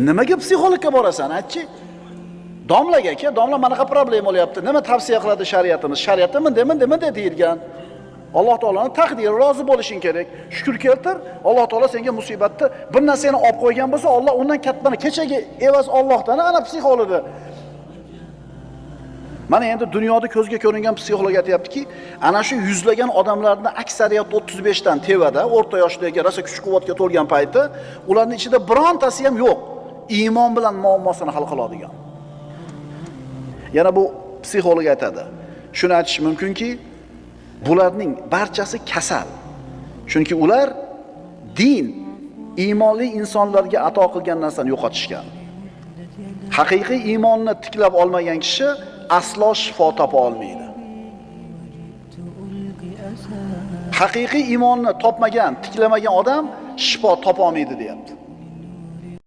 Nimaga psixologga borasan, aytchi? Domlaga aka, domla manaqa problem bo'lyapti. Nima tavsiya qiladi shariatimiz? Shariatimiz dema deyilgan. Alloh taolaning taqdiri, rozi bo'lishing kerak. Shukr keltir. Alloh taolo senga musibatni bir narsani olib qo'ygan bo'lsa, Alloh undan kattani kechagi evaz Allohdan ana psixologda. Mana endi dunyoda ko'zga ko'ringan psixolog aytayaptiki, ana shu yuzlagan odamlarning aksariyat 35 dan tevada, o'rta yoshdagi, rosa kuch-quvvatga to'lgan payti, ularning ichida birontasi ham yo'q. Iymon bilan muammosini hal qiladigan. Yana bu psixolog aytadi. Shuni aytish mumkinki, bularning barchasi kasal. Chunki ular din, iymonli insonlarga ato qilgan narsani yo'qotishgan. Haqiqiy iymonni tiklab olmagan kishi aslo shifo topa olmaydi. Haqiqiy iymonni topmagan, tiklamagan odam shifo topa olmaydi, deyapti.